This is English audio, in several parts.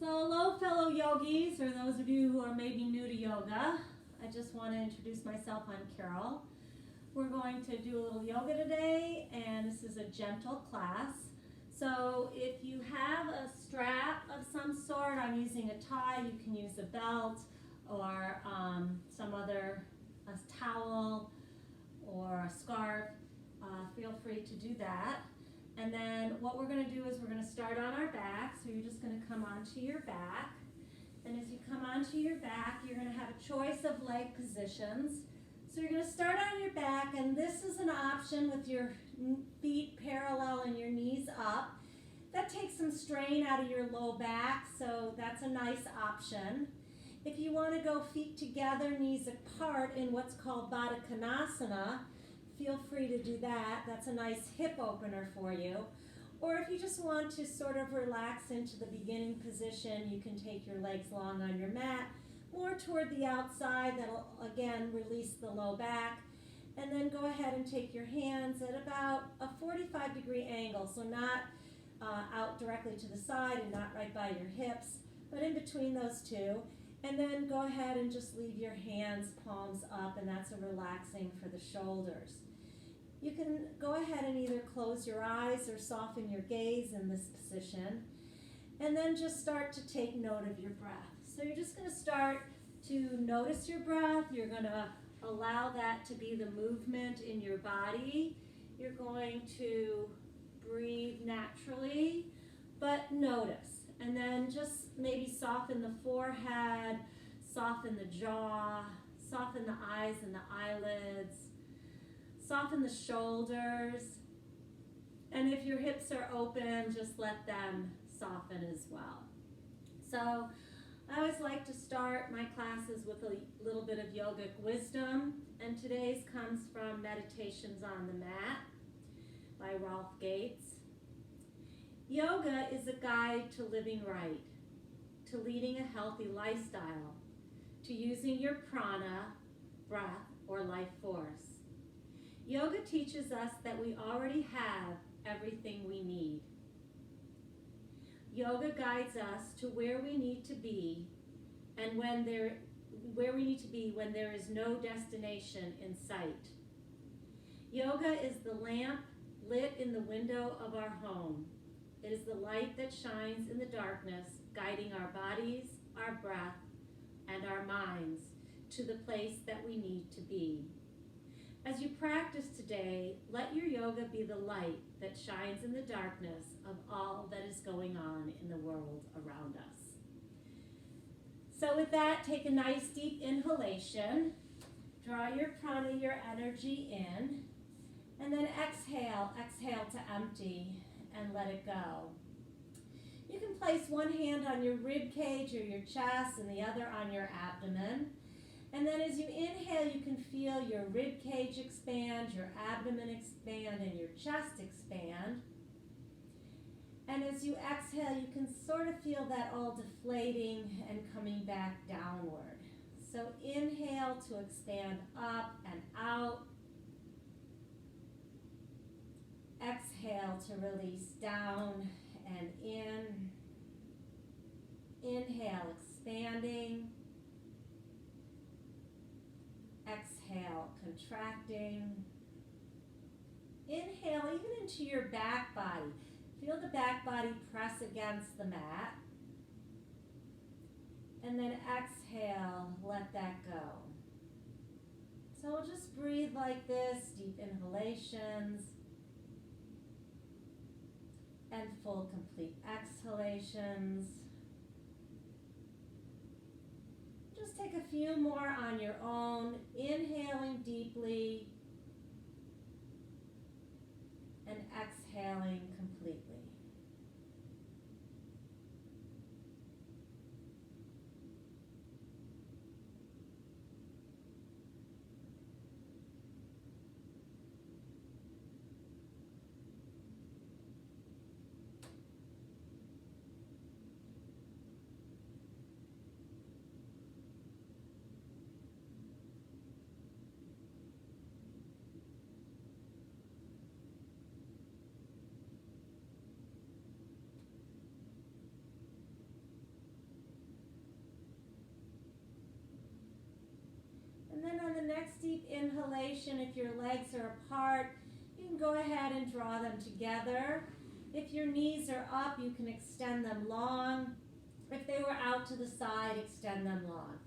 So hello fellow yogis, or those of you who are maybe new to yoga. I just want to introduce myself. I'm Carol. We're going to do a little yoga today, and this is a gentle class. So if you have a strap of some sort, I'm using a tie, you can use a belt or some other a towel or a scarf. Feel free to do that. And then what we're going to do is we're going to start on our back. So you're just going to come onto your back. And as you come onto your back, you're going to have a choice of leg positions. So you're going to start on your back, and this is an option with your feet parallel and your knees up. That takes some strain out of your low back, so that's a nice option. If you want to go feet together, knees apart in what's called Baddha Konasana, feel free to do that. That's a nice hip opener for you. Or if you just want to sort of relax into the beginning position, you can take your legs long on your mat, more toward the outside. That'll again release the low back. And then go ahead and take your hands at about a 45-degree angle, so not out directly to the side and not right by your hips, but in between those two. And then go ahead and just leave your hands palms up, and that's a relaxing for the shoulders. You can go ahead and either close your eyes or soften your gaze in this position, and then just start to take note of your breath. So you're just going to start to notice your breath. You're going to allow that to be the movement in your body. You're going to breathe naturally, but notice. And then just maybe soften the forehead, soften the jaw, soften the eyes and the eyelids, soften the shoulders. And if your hips are open, just let them soften as well. So I always like to start my classes with a little bit of yogic wisdom, and today's comes from Meditations on the Mat by Rolf Gates. Yoga is a guide to living right, to leading a healthy lifestyle, to using your prana, breath, or life force. Yoga teaches us that we already have everything we need. Yoga guides us to where we need to be, and where we need to be when there is no destination in sight. Yoga is the lamp lit in the window of our home. It is the light that shines in the darkness, guiding our bodies, our breath, and our minds to the place that we need to be. As you practice today, let your yoga be the light that shines in the darkness of all that is going on in the world around us. So with that, take a nice deep inhalation. Draw your prana, your energy in, and then exhale to empty and let it go. You can place one hand on your rib cage or your chest and the other on your abdomen. And then as you inhale, you can feel your rib cage expand, your abdomen expand, and your chest expand. And as you exhale, you can sort of feel that all deflating and coming back downward. So inhale to expand up and out. Exhale to release down and in. Inhale, expanding. Exhale, contracting. Inhale even into your back body. Feel the back body press against the mat. And then exhale, let that go. So we'll just breathe like this, deep inhalations and full, complete exhalations. Just take a few more on your own, inhaling deeply and exhaling completely. inhalation, if your legs are apart, you can go ahead and draw them together. If your knees are up, you can extend them long. If they were out to the side, extend them long.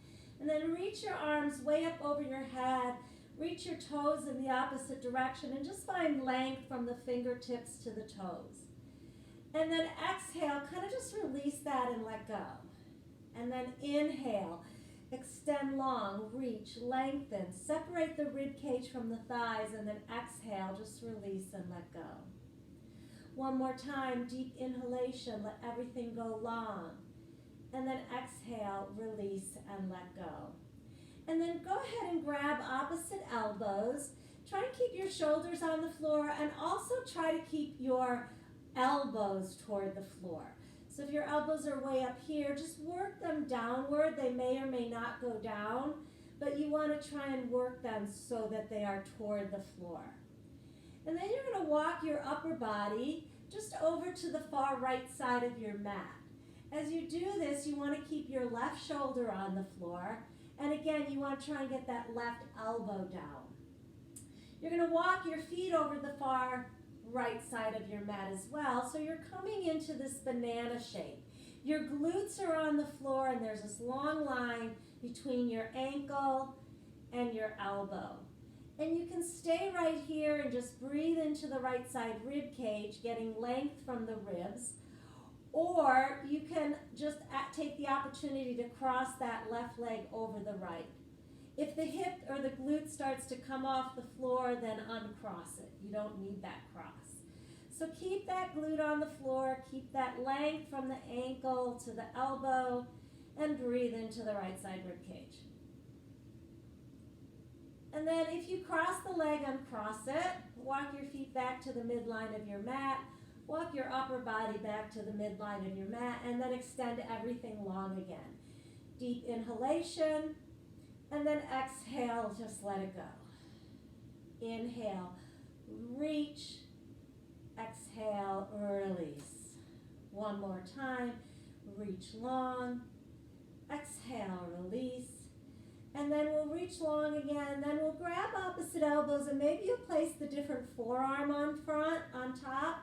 And then reach your arms way up over your head. Reach your toes in the opposite direction and just find length from the fingertips to the toes. And then exhale, kind of just release that and let go. And then inhale, extend long, reach, lengthen, separate the rib cage from the thighs, and then exhale, just release and let go. One more time, deep inhalation, let everything go long. And then exhale, release, and let go. And then go ahead and grab opposite elbows. Try to keep your shoulders on the floor and also try to keep your elbows toward the floor. So if your elbows are way up here, just work them downward. They may or may not go down, but you want to try and work them so that they are toward the floor. And then you're going to walk your upper body just over to the far right side of your mat. As you do this, you want to keep your left shoulder on the floor. And again, you want to try and get that left elbow down. You're going to walk your feet over the far right side of your mat as well. So you're coming into this banana shape. Your glutes are on the floor and there's this long line between your ankle and your elbow. And you can stay right here and just breathe into the right side rib cage, getting length from the ribs. Or you can just take the opportunity to cross that left leg over the right. If the hip or the glute starts to come off the floor, then uncross it. You don't need that cross. So keep that glute on the floor, keep that length from the ankle to the elbow, and breathe into the right side rib cage. And then if you cross the leg, uncross it. Walk your feet back to the midline of your mat. Walk your upper body back to the midline of your mat, and then extend everything long again. Deep inhalation, and then exhale, just let it go. Inhale, reach, exhale, release. One more time, reach long, exhale, release. And then we'll reach long again, then we'll grab opposite elbows, and maybe you'll place the different forearm on top.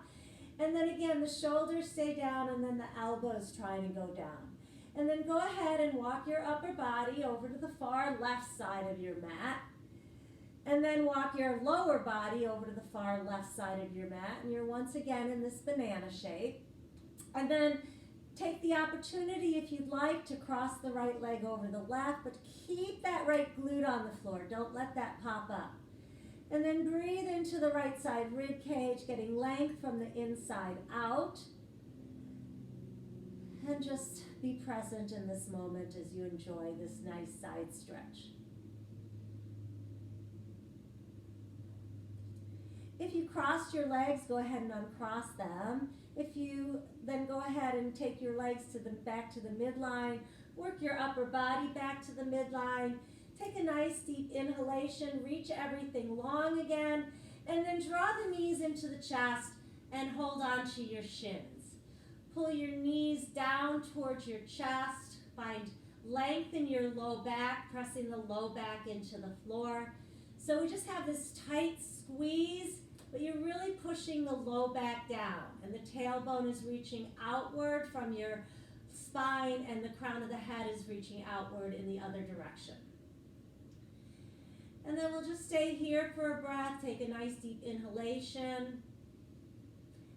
And then again, the shoulders stay down and then the elbows trying to go down. And then go ahead and walk your upper body over to the far left side of your mat. And then walk your lower body over to the far left side of your mat. And you're once again in this banana shape. And then take the opportunity, if you'd like, to cross the right leg over the left, but keep that right glute on the floor. Don't let that pop up. And then breathe into the right side rib cage, getting length from the inside out. And just be present in this moment as you enjoy this nice side stretch. If you crossed your legs, go ahead and uncross them. If you then go ahead and take your legs back to the midline, work your upper body back to the midline. Take a nice deep inhalation, reach everything long again, and then draw the knees into the chest and hold on to your shins. Pull your knees down towards your chest, find length in your low back, pressing the low back into the floor. So we just have this tight squeeze, but you're really pushing the low back down, and the tailbone is reaching outward from your spine, and the crown of the head is reaching outward in the other direction. And then we'll just stay here for a breath. Take a nice deep inhalation.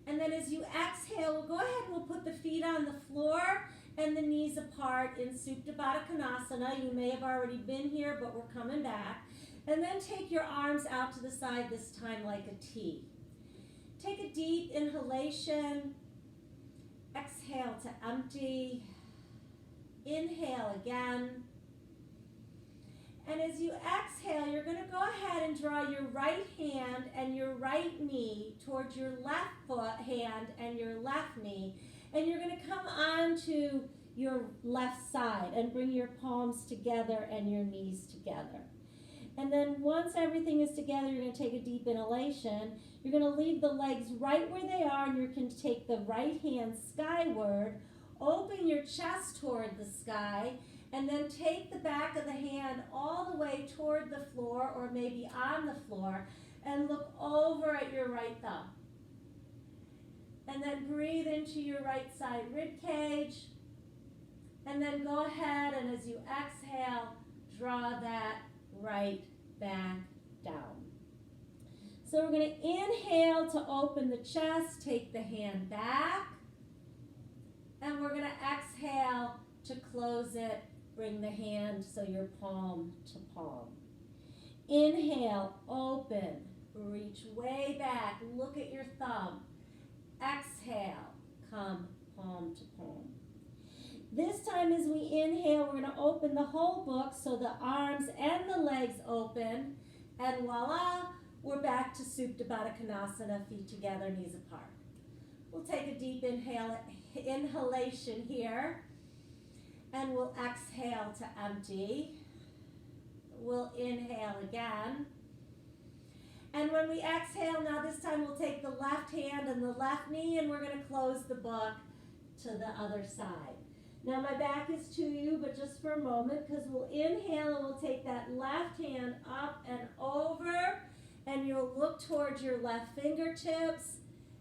And then as you exhale, we'll go ahead and we'll put the feet on the floor and the knees apart in Supta Baddha Konasana. You may have already been here, but we're coming back. And then take your arms out to the side, this time like a T. Take a deep inhalation. Exhale to empty. Inhale again. And as you exhale, you're going to go ahead and draw your right hand and your right knee towards your left hand and your left knee. And you're going to come onto your left side and bring your palms together and your knees together. And then once everything is together, you're going to take a deep inhalation. You're going to leave the legs right where they are, and you can take the right hand skyward, open your chest toward the sky, And then take the back of the hand all the way toward the floor or maybe on the floor and look over at your right thumb. And then breathe into your right side rib cage. And then go ahead and as you exhale, draw that right back down. So we're going to inhale to open the chest, take the hand back. And we're going to exhale to close it. Bring the hand so you're palm to palm. Inhale, open, reach way back, look at your thumb. Exhale, come palm to palm. This time as we inhale, we're going to open the whole book so the arms and the legs open. And voila, we're back to Supta Baddha Konasana, feet together, knees apart. We'll take a deep inhalation here. And we'll exhale to empty. We'll inhale again. And when we exhale, now this time we'll take the left hand and the left knee and we're going to close the book to the other side. Now my back is to you, but just for a moment, because we'll inhale and we'll take that left hand up and over and you'll look towards your left fingertips.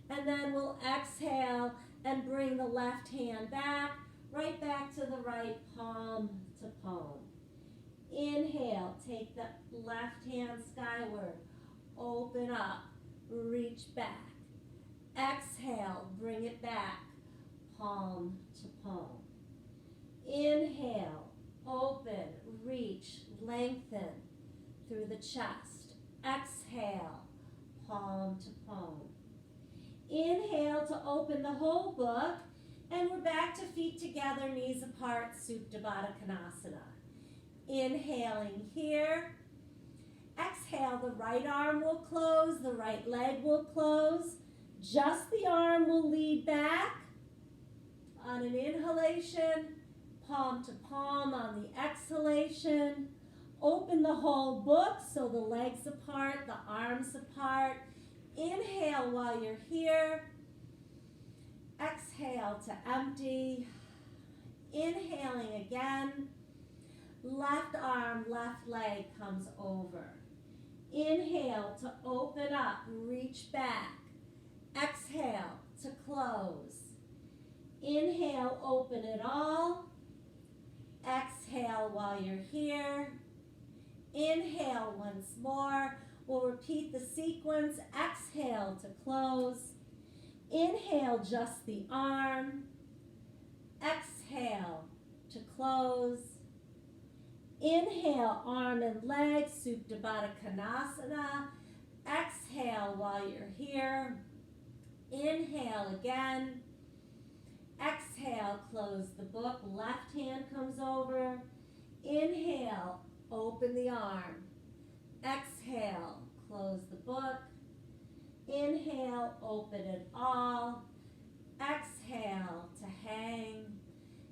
And then we'll exhale and bring the left hand back. Right back to the right, palm to palm. Inhale, take the left hand skyward. Open up, reach back. Exhale, bring it back, palm to palm. Inhale, open, reach, lengthen through the chest. Exhale, palm to palm. Inhale to open the whole book. And we're back to feet together, knees apart, Supta Baddha Konasana. Inhaling here. Exhale, the right arm will close, the right leg will close. Just the arm will lead back. On an inhalation, palm to palm on the exhalation. Open the whole book, so the legs apart, the arms apart. Inhale while you're here. Exhale to empty. Inhaling again. Left arm, left leg comes over. Inhale to open up, reach back. Exhale to close. Inhale, open it all. Exhale while you're here. Inhale once more. We'll repeat the sequence. Exhale to close. Inhale, just the arm. Exhale to close. Inhale, arm and leg, Supta Baddha Konasana. Exhale while you're here. Inhale again. Exhale, close the book. Left hand comes over. Inhale, open the arm. Exhale, close the book. Inhale, open it all. Exhale to hang.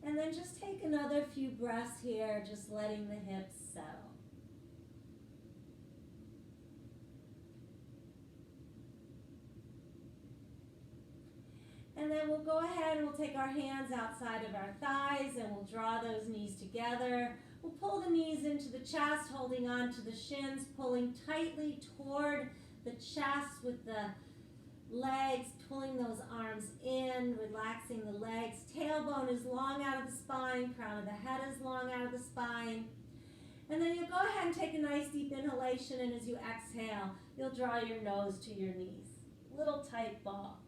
And then just take another few breaths here, just letting the hips settle. And then we'll go ahead and we'll take our hands outside of our thighs and we'll draw those knees together. We'll pull the knees into the chest, holding on to the shins, pulling tightly toward the chest with the legs, pulling those arms in, relaxing the legs. Tailbone is long out of the spine, crown of the head is long out of the spine. And then you'll go ahead and take a nice deep inhalation, and as you exhale, you'll draw your nose to your knees. Little tight ball.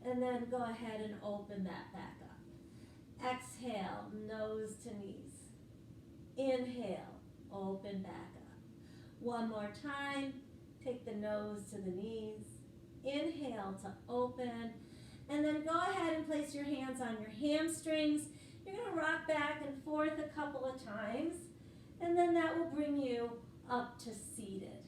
And then go ahead and open that back up. Exhale, nose to knees. Inhale, open back up. One more time, take the nose to the knees. Inhale to open. And then go ahead and place your hands on your hamstrings. You're going to rock back and forth a couple of times. And then that will bring you up to seated.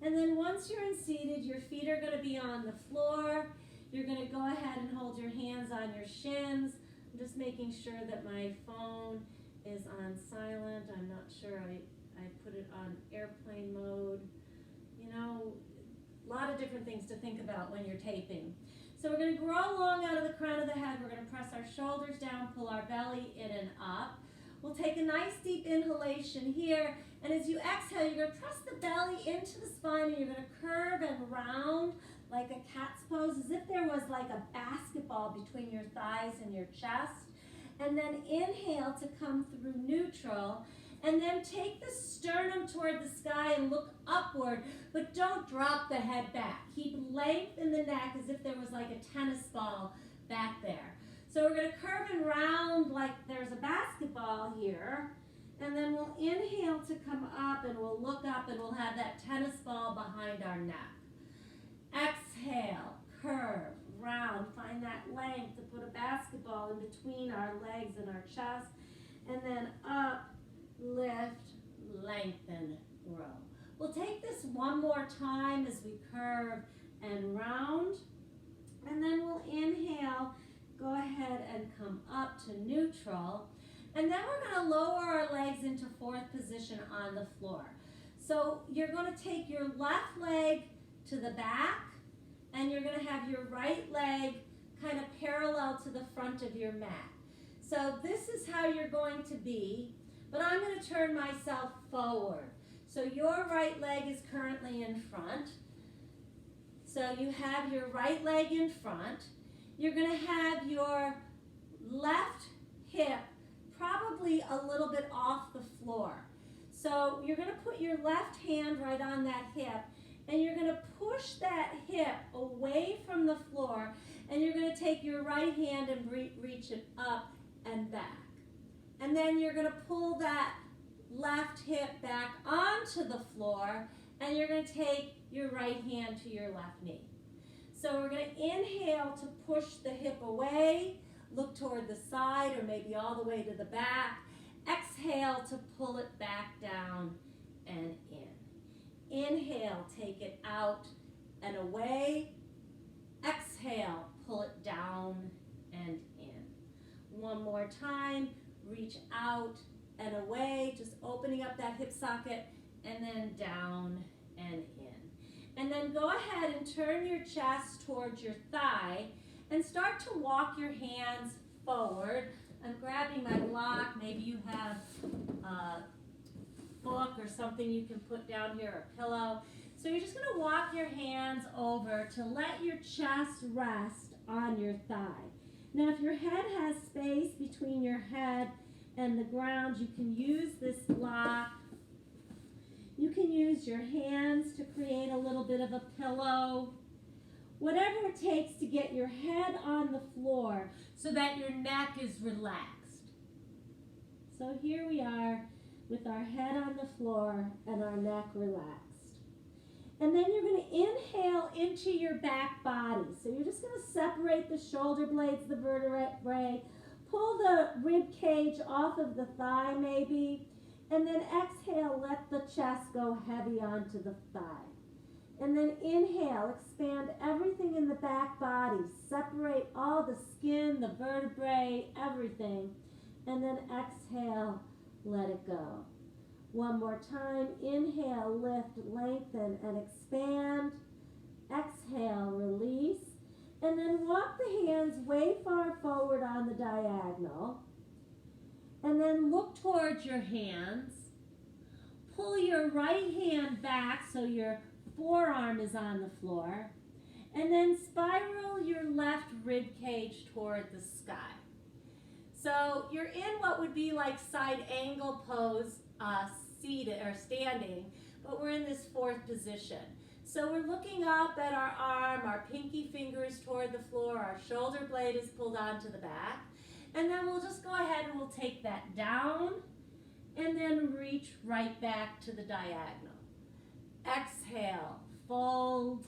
And then once you're in seated, your feet are going to be on the floor. You're going to go ahead and hold your hands on your shins. I'm just making sure that my phone is on silent. I'm not sure I put it on airplane mode. You know, a lot of different things to think about when you're taping. So we're going to grow long out of the crown of the head. We're going to press our shoulders down, pull our belly in and up. We'll take a nice deep inhalation here, and as you exhale, you're gonna press the belly into the spine, and you're gonna curve and round like a cat's pose, as if there was like a basketball between your thighs and your chest. And then inhale to come through neutral, and then take the sternum toward the sky and look upward, but don't drop the head back. Keep length in the neck as if there was like a tennis ball back there. So we're gonna curve and round like there's a basketball here, and then we'll inhale to come up, and we'll look up, and we'll have that tennis ball behind our neck. Exhale, curve, round, find that length to put a basketball in between our legs and our chest, and then up, lift, lengthen, grow. We'll take this one more time as we curve and round, and then we'll inhale, go ahead and come up to neutral, and then we're going to lower our legs into fourth position on the floor. So you're going to take your left leg to the back, and you're going to have your right leg kind of parallel to the front of your mat. So this is how you're going to be, but I'm going to turn myself forward. So your right leg is currently in front. So you have your right leg in front. You're going to have your left hip probably a little bit off the floor. So you're going to put your left hand right on that hip, and you're going to push that hip away from the floor, and you're going to take your right hand and reach it up and back. And then you're going to pull that left hip back onto the floor, and you're going to take your right hand to your left knee. So we're going to inhale to push the hip away, look toward the side or maybe all the way to the back. Exhale to pull it back down and in. Inhale, take it out and away. Exhale, pull it down and in. One more time, reach out and away, just opening up that hip socket, and then down and in. And then go ahead and turn your chest towards your thigh and start to walk your hands forward. I'm grabbing my block. Maybe you have a book or something you can put down here, a pillow. So you're just going to walk your hands over to let your chest rest on your thigh. Now, if your head has space between your head and the ground, you can use this block. You can use your hands to create a little bit of a pillow. Whatever it takes to get your head on the floor so that your neck is relaxed. So here we are with our head on the floor and our neck relaxed. And then you're going to inhale into your back body. So you're just going to separate the shoulder blades, the vertebrae, pull the rib cage off of the thigh maybe, and then exhale, let the chest go heavy onto the thigh. And then inhale, expand everything in the back body, separate all the skin, the vertebrae, everything, and then exhale, let it go. One more time, inhale, lift, lengthen, and expand. Exhale, release. And then walk the hands way far forward on the diagonal. And then look towards your hands. Pull your right hand back so your forearm is on the floor. And then spiral your left rib cage toward the sky. So you're in what would be like side angle pose, seated or standing, but we're in this fourth position. So we're looking up at our arm, our pinky fingers toward the floor, our shoulder blade is pulled onto the back, and then we'll just go ahead and we'll take that down and then reach right back to the diagonal. Exhale, fold,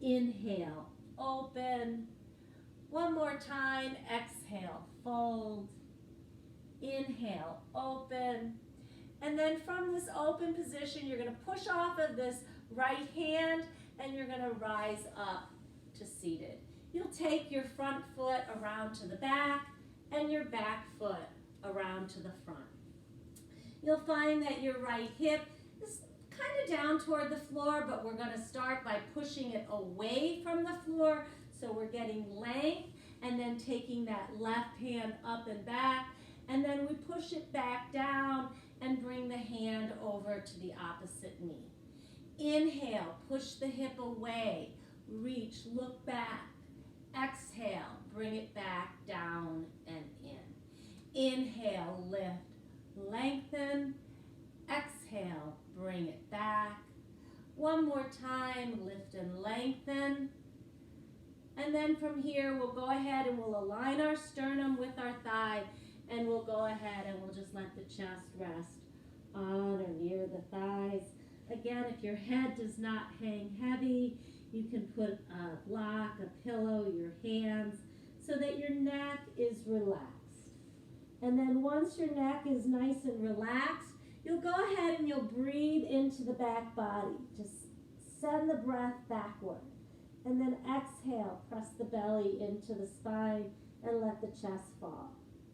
inhale, open. One more time, exhale, fold, inhale, open. And then from this open position, you're going to push off of this right hand and you're going to rise up to seated. You'll take your front foot around to the back and your back foot around to the front. You'll find that your right hip is kind of down toward the floor, but we're going to start by pushing it away from the floor. So we're getting length and then taking that left hand up and back. And then we push it back down and bring the hand over to the opposite knee. Inhale, push the hip away, reach, look back. Exhale, bring it back down and in. Inhale, lift, lengthen. Exhale, bring it back. One more time, lift and lengthen. And then from here, we'll go ahead and we'll align our sternum with our thigh, and we'll go ahead and we'll just let the chest rest on or near the thighs. Again, if your head does not hang heavy, you can put a block, a pillow, your hands, so that your neck is relaxed. And then once your neck is nice and relaxed, you'll go ahead and you'll breathe into the back body. Just send the breath backward. And then exhale, press the belly into the spine and let the chest fall.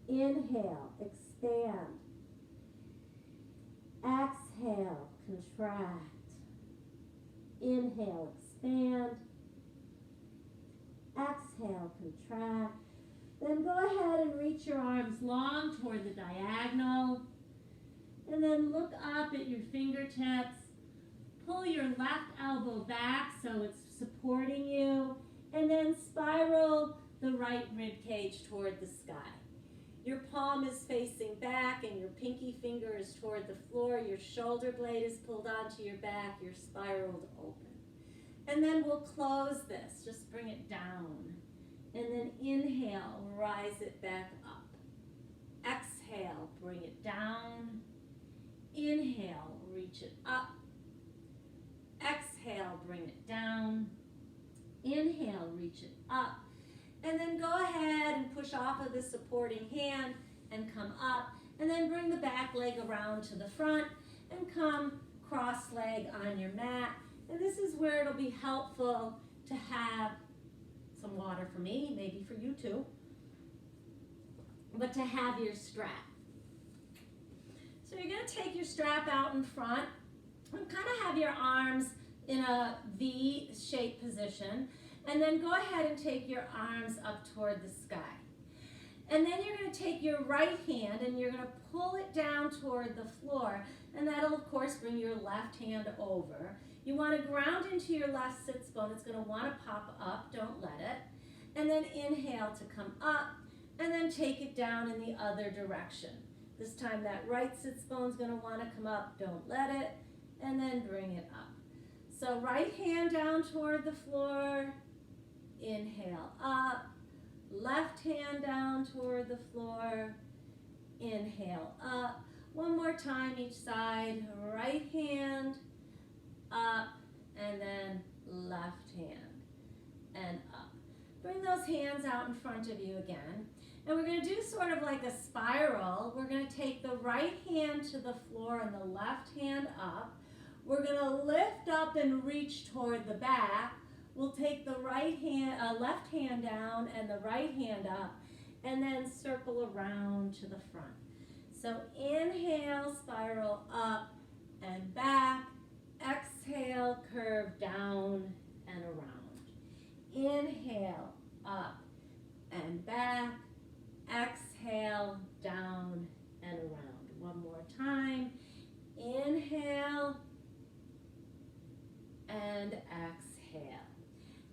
Inhale, expand. Exhale, contract. Inhale, expand. Exhale, contract. Then go ahead and reach your arms long toward the diagonal. And then look up at your fingertips. Pull your left elbow back so it's supporting you. And then spiral the right rib cage toward the sky. Your palm is facing back and your pinky finger is toward the floor. Your shoulder blade is pulled onto your back. You're spiraled open. And then we'll close this. Just bring it down. And then inhale, rise it back up. Exhale, bring it down. Inhale, reach it up. Exhale, bring it down. Inhale, reach it up. And then go ahead and push off of the supporting hand and come up. And then bring the back leg around to the front and come cross leg on your mat. And this is where it'll be helpful to have some water for me, maybe for you too, but to have your strap. So you're going to take your strap out in front and kind of have your arms in a V-shaped position, and then go ahead and take your arms up toward the sky. And then you're going to take your right hand and you're going to pull it down toward the floor, and that'll of course bring your left hand over. You want to ground into your left sits bone. It's going to want to pop up, don't let it. And then inhale to come up, and then take it down in the other direction. This time that right sits bone is going to want to come up, don't let it, and then bring it up. So right hand down toward the floor, inhale up, left hand down toward the floor, inhale up. One more time each side, right hand up, and then left hand and up. Bring those hands out in front of you again. And we're going to do sort of like a spiral. We're going to take the right hand to the floor and the left hand up. We're going to lift up and reach toward the back. We'll take the left hand down and the right hand up, and then circle around to the front. So inhale, spiral up and back. Exhale, curve down and around. Inhale, up and back. Exhale, down and around. One more time. Inhale and exhale.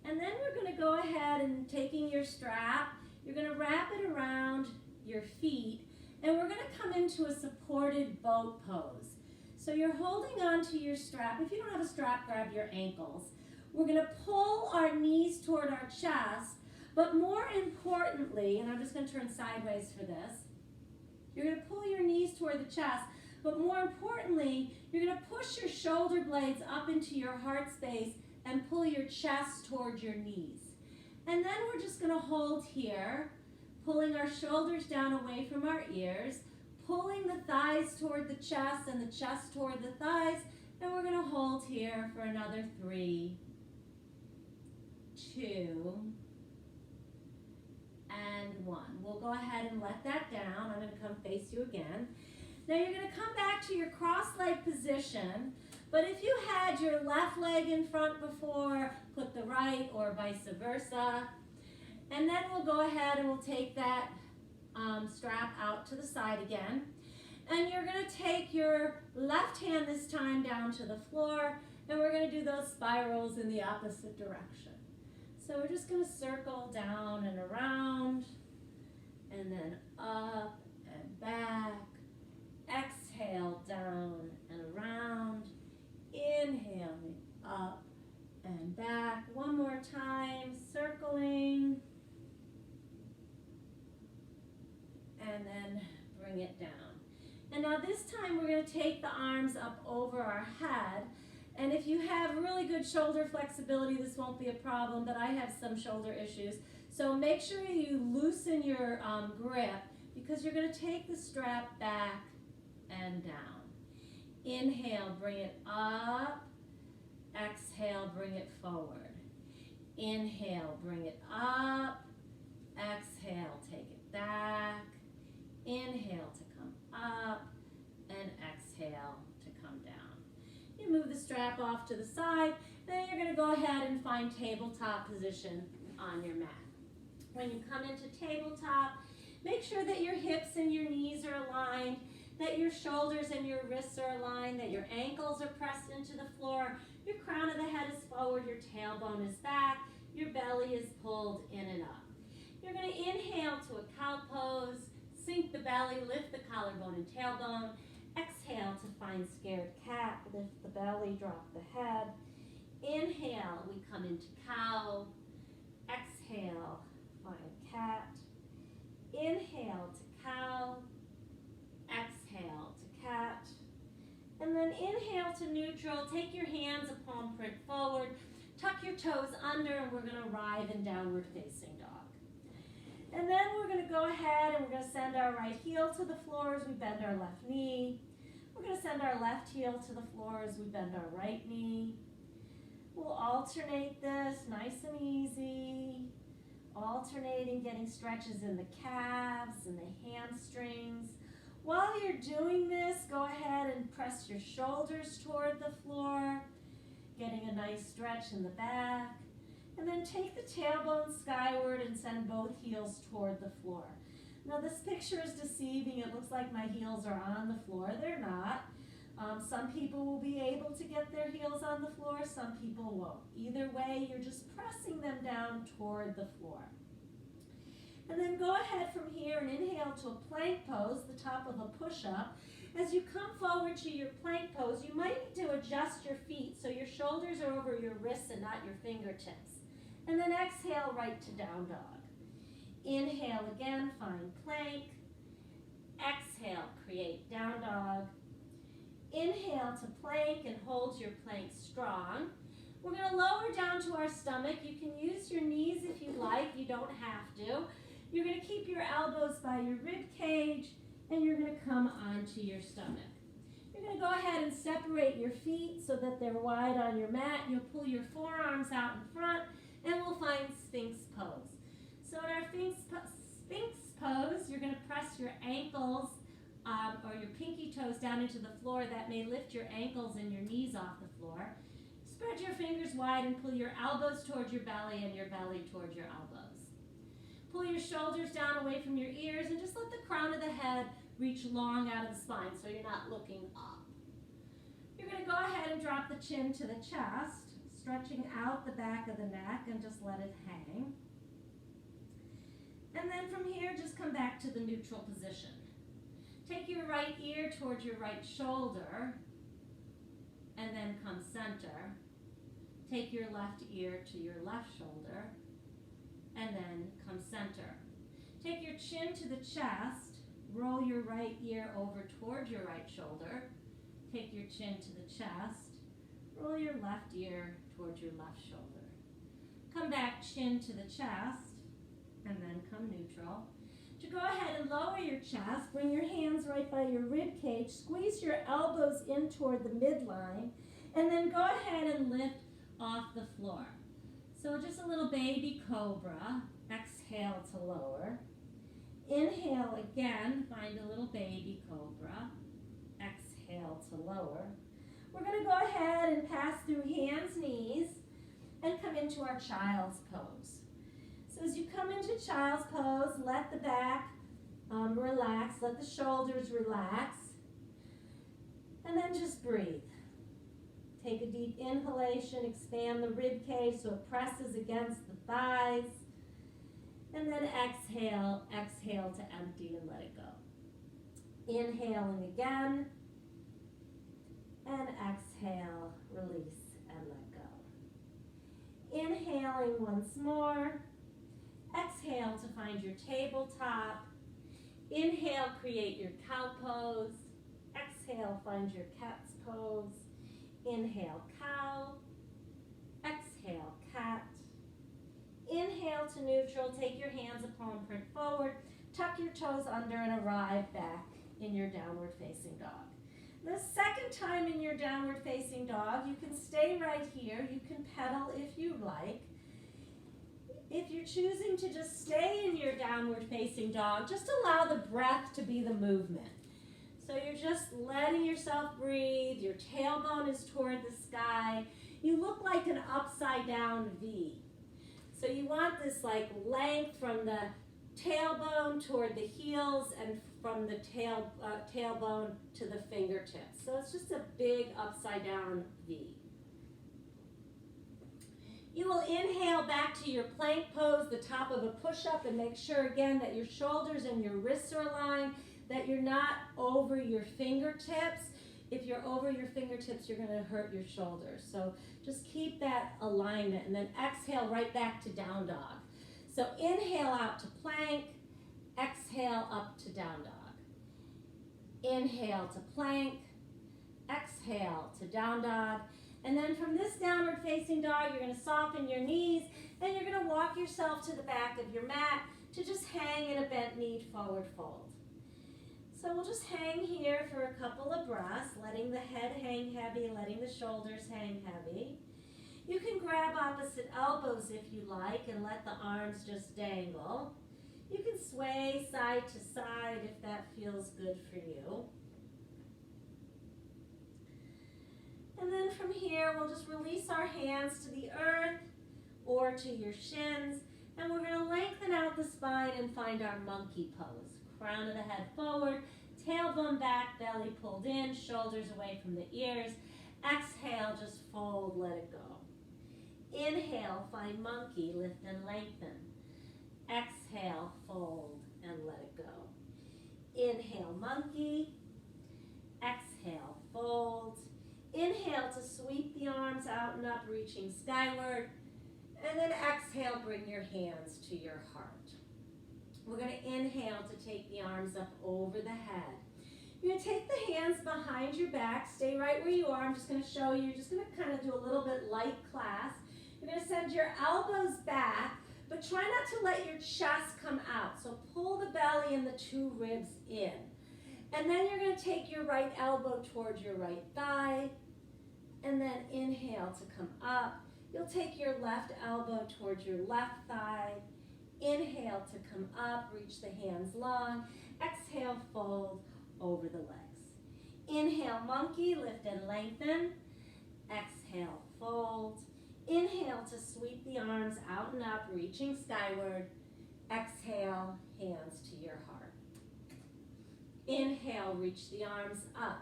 And then we're going to go ahead and taking your strap, you're going to wrap it around your feet, and we're going to come into a supported boat pose. So you're holding onto your strap. If you don't have a strap, grab your ankles. We're going to pull our knees toward our chest, but more importantly, and I'm just going to turn sideways for this, you're going to pull your knees toward the chest, but more importantly, you're going to push your shoulder blades up into your heart space and pull your chest toward your knees. And then we're just going to hold here, pulling our shoulders down away from our ears, pulling the thighs toward the chest and the chest toward the thighs, and we're going to hold here for another 3, 2, and 1. We'll go ahead and let that down. I'm going to come face you again. Now you're going to come back to your cross-leg position, but if you had your left leg in front before, put the right or vice versa. And then we'll go ahead and we'll take that strap out to the side again. And you're going to take your left hand this time down to the floor, and we're going to do those spirals in the opposite direction. So we're just going to circle down and around, and then up and back. Exhale, down and around. Inhaling, up and back. One more time, circling. And then bring it down. And now this time we're going to take the arms up over our head. And if you have really good shoulder flexibility, this won't be a problem, but I have some shoulder issues. So make sure you loosen your grip, because you're going to take the strap back and down. Inhale, bring it up. Exhale, bring it forward. Inhale, bring it up. Exhale, take it back. Inhale to come up, and exhale to come down. You move the strap off to the side, then you're going to go ahead and find tabletop position on your mat. When you come into tabletop, make sure that your hips and your knees are aligned, that your shoulders and your wrists are aligned, that your ankles are pressed into the floor, your crown of the head is forward, your tailbone is back, your belly is pulled in and up. You're going to inhale to a cow pose, sink the belly, lift the collarbone and tailbone. Exhale to find scared cat, lift the belly, drop the head. Inhale, we come into cow. Exhale, find cat. Inhale to cow. Exhale to cat. And then inhale to neutral. Take your hands a palm print forward. Tuck your toes under, and we're going to arrive in downward facing dog. And then we're going to go ahead and we're going to send our right heel to the floor as we bend our left knee. We're going to send our left heel to the floor as we bend our right knee. We'll alternate this, nice and easy. Alternating, getting stretches in the calves and the hamstrings. While you're doing this, go ahead and press your shoulders toward the floor, getting a nice stretch in the back. And then take the tailbone skyward and send both heels toward the floor. Now this picture is deceiving. It looks like my heels are on the floor. They're not. Some people will be able to get their heels on the floor. Some people won't. Either way, you're just pressing them down toward the floor. And then go ahead from here and inhale to a plank pose, the top of a push-up. As you come forward to your plank pose, you might need to adjust your feet so your shoulders are over your wrists and not your fingertips. And then exhale right to down dog. Inhale again, find plank. Exhale, create down dog. Inhale to plank and hold your plank strong. We're going to lower down to our stomach. You can use your knees if you like. You don't have to. You're going to keep your elbows by your rib cage, and you're going to come onto your stomach. You're going to go ahead and separate your feet so that they're wide on your mat. You'll pull your forearms out in front, and we'll find Sphinx pose. So in our Sphinx pose, you're going to press your ankles or your pinky toes down into the floor. That may lift your ankles and your knees off the floor. Spread your fingers wide and pull your elbows towards your belly and your belly towards your elbows. Pull your shoulders down away from your ears and just let the crown of the head reach long out of the spine so you're not looking up. You're going to go ahead and drop the chin to the chest, stretching out the back of the neck and just let it hang. And then from here, just come back to the neutral position. Take your right ear towards your right shoulder and then come center. Take your left ear to your left shoulder and then come center. Take your chin to the chest, roll your right ear over toward your right shoulder. Take your chin to the chest, roll your left ear towards your left shoulder. Come back chin to the chest, and then come neutral. To go ahead and lower your chest, bring your hands right by your rib cage, squeeze your elbows in toward the midline, and then go ahead and lift off the floor. So just a little baby cobra. Exhale to lower. Inhale again, find a little baby cobra. Exhale to lower. We're going to go ahead and pass through hands, knees, and come into our child's pose. So as you come into child's pose, let the back let the shoulders relax, and then just breathe. Take a deep inhalation, expand the rib cage so it presses against the thighs, and then exhale, exhale to empty and let it go. Inhaling again, and exhale, release and let go. Inhaling once more, exhale to find your tabletop. Inhale, create your cow pose. Exhale, find your cat's pose. Inhale, cow. Exhale, cat. Inhale to neutral. Take your hands a palm print forward. Tuck your toes under and arrive back in your downward facing dog. The second time in your downward facing dog, you can stay right here. You can pedal if you like. If you're choosing to just stay in your downward facing dog, just allow the breath to be the movement. So you're just letting yourself breathe. Your tailbone is toward the sky. You look like an upside down V. So you want this like length from the tailbone toward the heels and from the tailbone to the fingertips. So it's just a big upside down V. You will inhale back to your plank pose, the top of a push-up, and make sure again that your shoulders and your wrists are aligned, that you're not over your fingertips. If you're over your fingertips, you're going to hurt your shoulders. So just keep that alignment, and then exhale right back to down dog. So inhale out to plank, exhale up to down dog. Inhale to plank, exhale to down dog. And then from this downward facing dog, you're going to soften your knees, and you're going to walk yourself to the back of your mat to just hang in a bent knee forward fold. So we'll just hang here for a couple of breaths, letting the head hang heavy, letting the shoulders hang heavy. You can grab opposite elbows if you like and let the arms just dangle. You can sway side to side if that feels good for you. And then from here, we'll just release our hands to the earth or to your shins, and we're going to lengthen out the spine and find our monkey pose. Crown of the head forward, tailbone back, belly pulled in, shoulders away from the ears. Exhale, just fold, let it go. Inhale, find monkey, lift and lengthen. Exhale, fold, and let it go. Inhale, monkey. Exhale, fold. Inhale to sweep the arms out and up, reaching skyward. And then exhale, bring your hands to your heart. We're going to inhale to take the arms up over the head. You're going to take the hands behind your back. Stay right where you are. I'm just going to show you. You're just going to kind of do a little bit light class. You're going to send your elbows back, but try not to let your chest come out. So pull the belly and the two ribs in. And then you're going to take your right elbow towards your right thigh, and then inhale to come up. You'll take your left elbow towards your left thigh. Inhale to come up, reach the hands long. Exhale, fold over the legs. Inhale, monkey, lift and lengthen. Exhale, fold. Inhale to sweep the arms out and up, reaching skyward. Exhale, hands to your heart. Inhale, reach the arms up.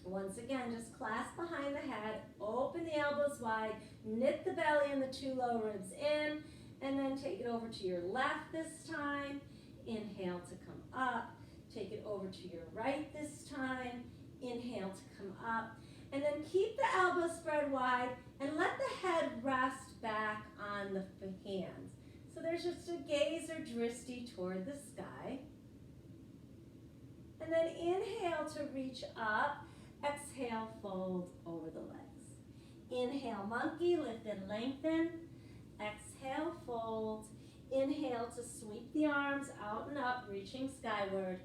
Once again, just clasp behind the head, open the elbows wide, knit the belly and the two low ribs in, and then take it over to your left this time. Inhale to come up. Take it over to your right this time. Inhale to come up. And then keep the elbows spread wide and let the head rest back on the hands. So there's just a gaze or drishti toward the sky. And then inhale to reach up. Exhale, fold over the legs. Inhale, monkey, lift and lengthen. Exhale, fold. Inhale to sweep the arms out and up, reaching skyward.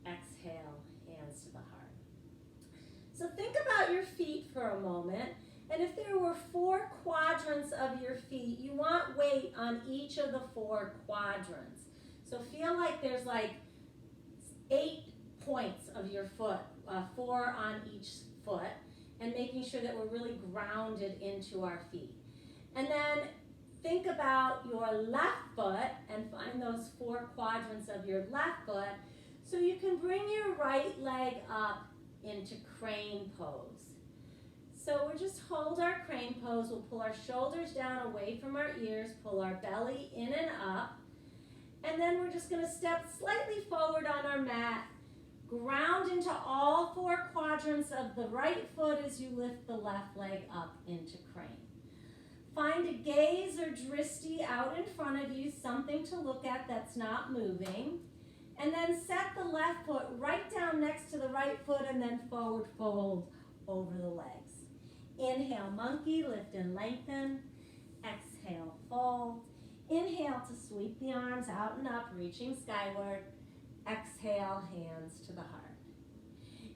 Exhale, hands to the heart. So think about your feet for a moment. And if there were 4 quadrants of your feet, you want weight on each of the 4 quadrants. So feel like there's like 8 points of your foot, 4 on each foot, and making sure that we're really grounded into our feet. And then think about your left foot and find those 4 quadrants of your left foot. So you can bring your right leg up into crane pose. So we'll just hold our crane pose. We'll pull our shoulders down away from our ears, pull our belly in and up. And then we're just going to step slightly forward on our mat. Ground into all four quadrants of the right foot as you lift the left leg up into crane. Find a gaze or drishti out in front of you, something to look at that's not moving. And then set the left foot right down next to the right foot and then forward fold over the legs. Inhale, monkey, lift and lengthen. Exhale, fold. Inhale to sweep the arms out and up, reaching skyward. Exhale, hands to the heart.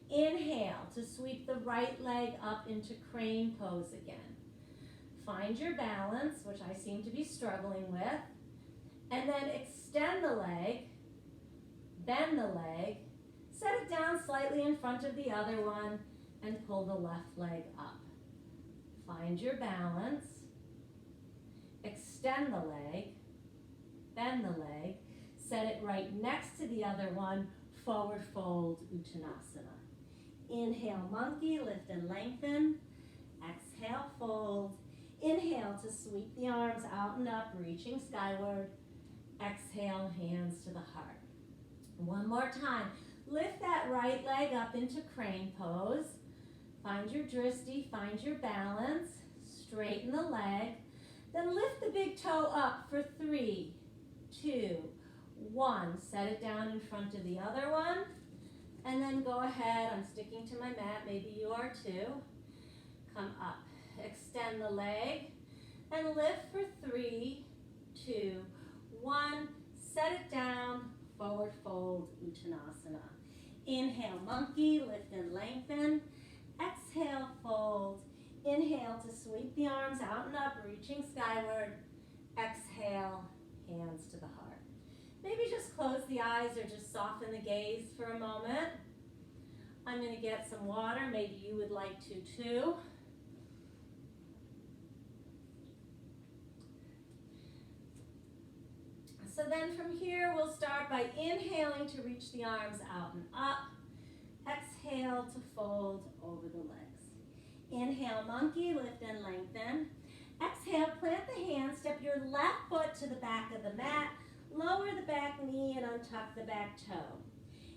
Inhale to sweep the right leg up into crane pose again. Find your balance, which I seem to be struggling with. And then extend the leg, bend the leg, set it down slightly in front of the other one, and pull the left leg up. Find your balance, extend the leg, bend the leg, set it right next to the other one, forward fold, Uttanasana. Inhale, monkey, lift and lengthen. Exhale, fold. Inhale to sweep the arms out and up, reaching skyward. Exhale, hands to the heart. One more time. Lift that right leg up into crane pose. Find your drishti, find your balance. Straighten the leg. Then lift the big toe up for 3, 2, 1. Set it down in front of the other one. And then go ahead. I'm sticking to my mat. Maybe you are too. Come up. Extend the leg. And lift for 3, 2, 1. Set it down. Forward fold, Uttanasana. Inhale, monkey, lift and lengthen. Exhale, fold. Inhale to sweep the arms out and up, reaching skyward. Exhale, hands to the heart. Maybe just close the eyes or just soften the gaze for a moment. I'm going to get some water. Maybe you would like to too. So then from here, we'll start by inhaling to reach the arms out and up. Exhale to fold over the legs. Inhale, monkey, lift and lengthen. Exhale, plant the hands, step your left foot to the back of the mat, lower the back knee and untuck the back toe.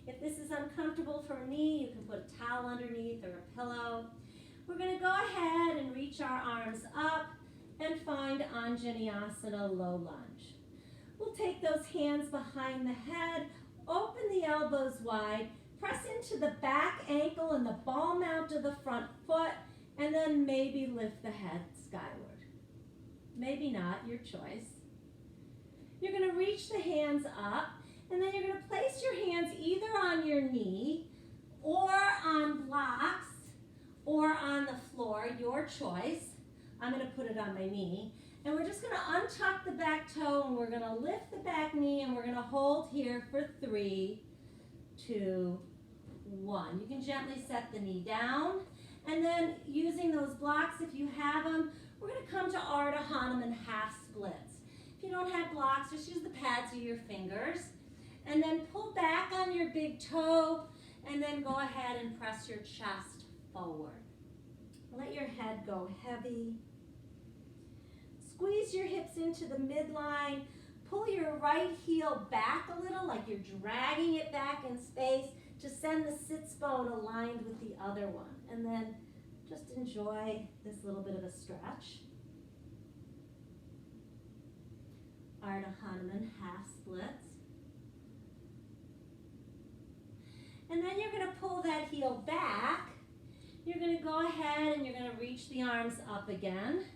If this is uncomfortable for a knee, you can put a towel underneath or a pillow. We're going to go ahead and reach our arms up and find Anjaneyasana, low lunge. We'll take those hands behind the head, open the elbows wide, press into the back ankle and the ball mount of the front foot, and then maybe lift the head skyward. Maybe not, your choice. You're going to reach the hands up, and then you're going to place your hands either on your knee or on blocks or on the floor, your choice. I'm going to put it on my knee. And we're just going to untuck the back toe and we're going to lift the back knee and we're going to hold here for 3, 2, 1. You can gently set the knee down. And then using those blocks, if you have them, we're going to come to Ardha Hanuman half splits. If you don't have blocks, just use the pads of your fingers. And then pull back on your big toe and then go ahead and press your chest forward. Let your head go heavy. Squeeze your hips into the midline. Pull your right heel back a little, like you're dragging it back in space to send the sits bone aligned with the other one. And then just enjoy this little bit of a stretch. Ardha Hanuman half splits. And then you're going to pull that heel back. You're going to go ahead and you're going to reach the arms up again.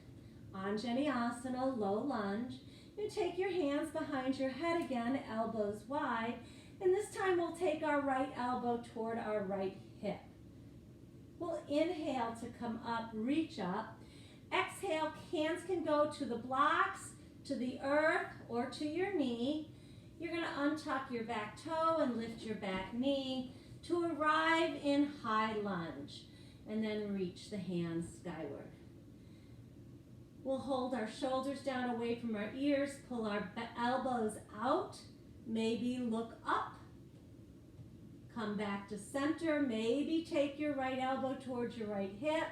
Anjaneyasana, low lunge. You take your hands behind your head again, elbows wide. And this time we'll take our right elbow toward our right hip. We'll inhale to come up, reach up. Exhale, hands can go to the blocks, to the earth, or to your knee. You're going to untuck your back toe and lift your back knee to arrive in high lunge. And then reach the hands skyward. We'll hold our shoulders down away from our ears, pull our elbows out, maybe look up. Come back to center. Maybe take your right elbow towards your right hip.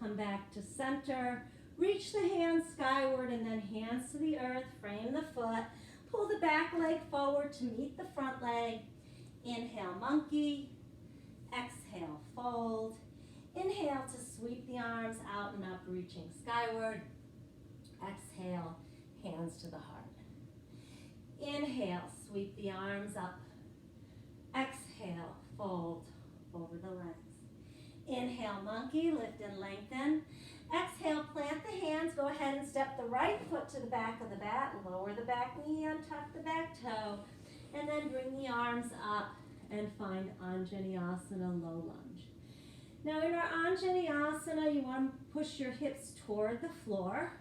Come back to center. Reach the hands skyward and then hands to the earth. Frame the foot. Pull the back leg forward to meet the front leg. Inhale, monkey. Exhale, fold. Inhale to sweep the arms out and up, reaching skyward. Exhale, hands to the heart. Inhale, sweep the arms up. Exhale, fold over the legs. Inhale, monkey, lift and lengthen. Exhale, plant the hands. Go ahead and step the right foot to the back of the mat. Lower the back knee, untuck the back toe. And then bring the arms up and find Anjaneyasana, low lunge. Now in our Anjaneyasana, you want to push your hips toward the floor.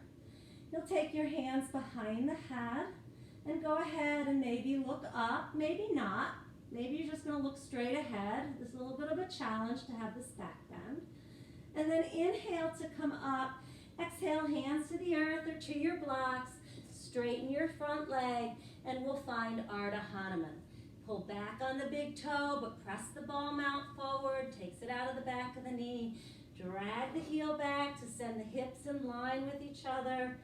You'll take your hands behind the head and go ahead and maybe look up, maybe not. Maybe you're just going to look straight ahead. This is a little bit of a challenge to have this back bend. And then inhale to come up. Exhale, hands to the earth or to your blocks. Straighten your front leg and we'll find Ardha Hanuman. Pull back on the big toe, but press the ball mount forward. Takes it out of the back of the knee. Drag the heel back to send the hips in line with each other.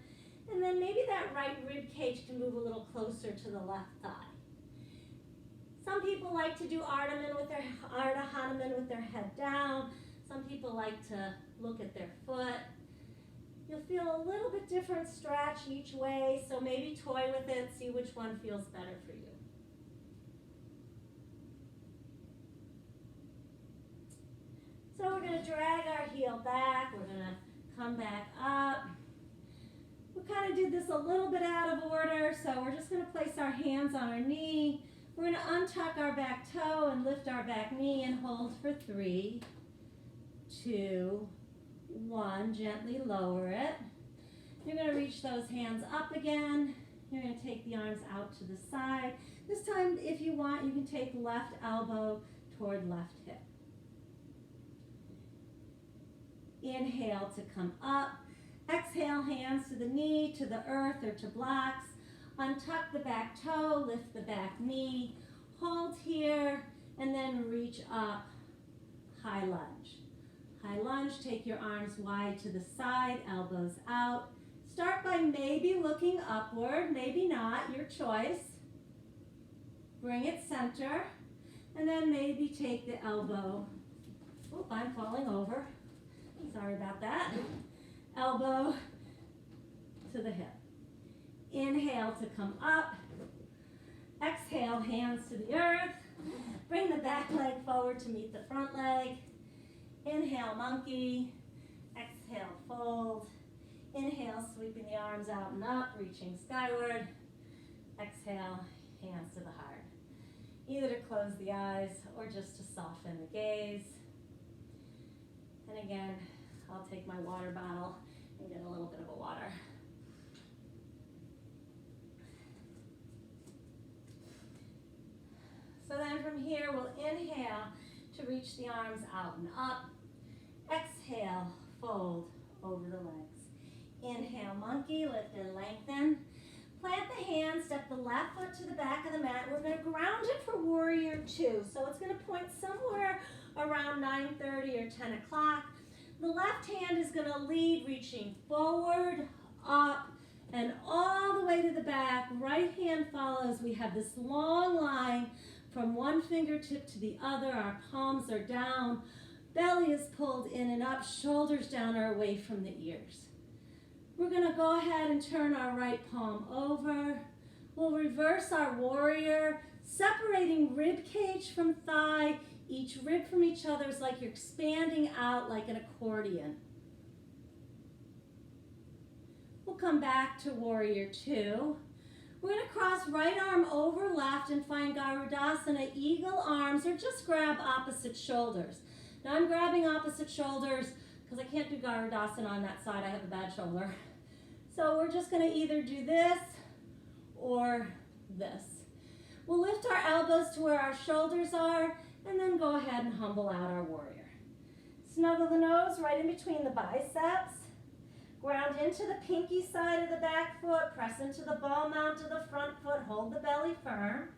And then maybe that right rib cage can move a little closer to the left thigh. Some people like to do Ardha Hanuman with their head down. Some people like to look at their foot. You'll feel a little bit different stretch each way, so maybe toy with it, see which one feels better for you. So we're going to drag our heel back. We're going to come back up. We kind of did this a little bit out of order, so we're just going to place our hands on our knee. We're going to untuck our back toe and lift our back knee and hold for 3, 2, 1. Gently lower it. You're going to reach those hands up again. You're going to take the arms out to the side. This time, if you want, you can take left elbow toward left hip. Inhale to come up. Exhale, hands to the knee, to the earth or to blocks. Untuck the back toe, lift the back knee. Hold here, and then reach up. High lunge. High lunge, take your arms wide to the side, elbows out. Start by maybe looking upward, maybe not, your choice. Bring it center, and then maybe take the elbow. Oop, I'm falling over. Sorry about that. Elbow to the hip. Inhale to come up. Exhale, hands to the earth. Bring the back leg forward to meet the front leg. Inhale, monkey. Exhale, fold. Inhale, sweeping the arms out and up, reaching skyward. Exhale, hands to the heart. Either to close the eyes or just to soften the gaze. And again, I'll take my water bottle and get a little bit of a water. So then from here, we'll inhale to reach the arms out and up. Exhale, fold over the legs. Inhale, monkey, lift and lengthen. Plant the hands, step the left foot to the back of the mat. We're going to ground it for warrior 2. So it's going to point somewhere around 9:30 or 10 o'clock. The left hand is going to lead, reaching forward, up, and all the way to the back. Right hand follows. We have this long line from one fingertip to the other. Our palms are down. Belly is pulled in and up. Shoulders down or away from the ears. We're going to go ahead and turn our right palm over. We'll reverse our warrior, separating rib cage from thigh. Each rib from each other is like you're expanding out like an accordion. We'll come back to warrior 2. We're going to cross right arm over left and find Garudasana, eagle arms, or just grab opposite shoulders. Now I'm grabbing opposite shoulders because I can't do Garudasana on that side. I have a bad shoulder. So we're just going to either do this or this. We'll lift our elbows to where our shoulders are and then go ahead and humble out our warrior. Snuggle the nose right in between the biceps. Ground into the pinky side of the back foot. Press into the ball mount of the front foot. Hold the belly firm.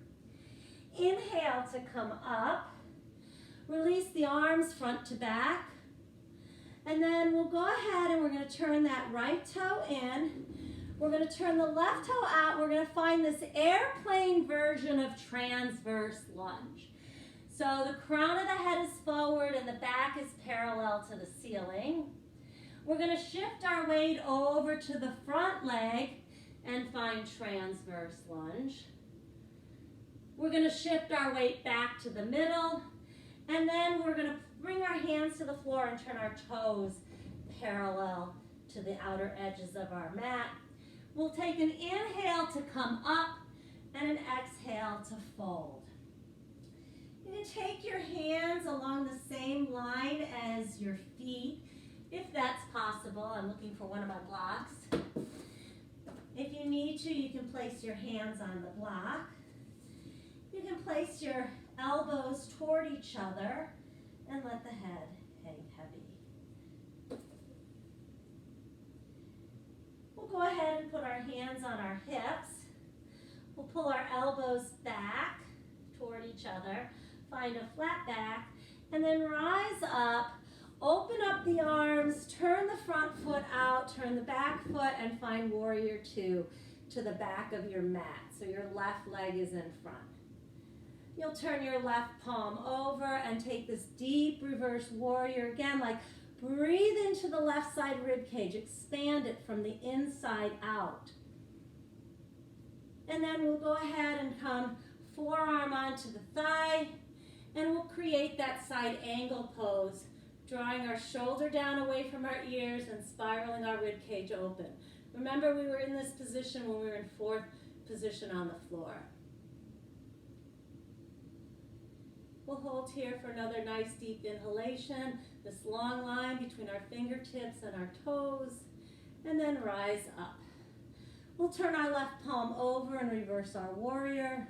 Inhale to come up. Release the arms front to back. And then we'll go ahead and we're going to turn that right toe in. We're going to turn the left toe out. We're going to find this airplane version of transverse lunge. So the crown of the head is forward and the back is parallel to the ceiling. We're going to shift our weight over to the front leg and find transverse lunge. We're going to shift our weight back to the middle, and then we're going to bring our hands to the floor and turn our toes parallel to the outer edges of our mat. We'll take an inhale to come up and an exhale to fold. You can take your hands along the same line as your feet, if that's possible. I'm looking for one of my blocks. If you need to, you can place your hands on the block. You can place your elbows toward each other and let the head hang heavy. We'll go ahead and put our hands on our hips. We'll pull our elbows back toward each other, find a flat back, and then rise up. Open up the arms, turn the front foot out, turn the back foot, and find Warrior Two to the back of your mat. So your left leg is in front. You'll turn your left palm over and take this deep reverse warrior. Again, like breathe into the left side rib cage, expand it from the inside out. And then we'll go ahead and come forearm onto the thigh, and we'll create that side angle pose, drawing our shoulder down away from our ears and spiraling our rib cage open. Remember, we were in this position when we were in fourth position on the floor. We'll hold here for another nice deep inhalation, this long line between our fingertips and our toes, and then rise up. We'll turn our left palm over and reverse our warrior.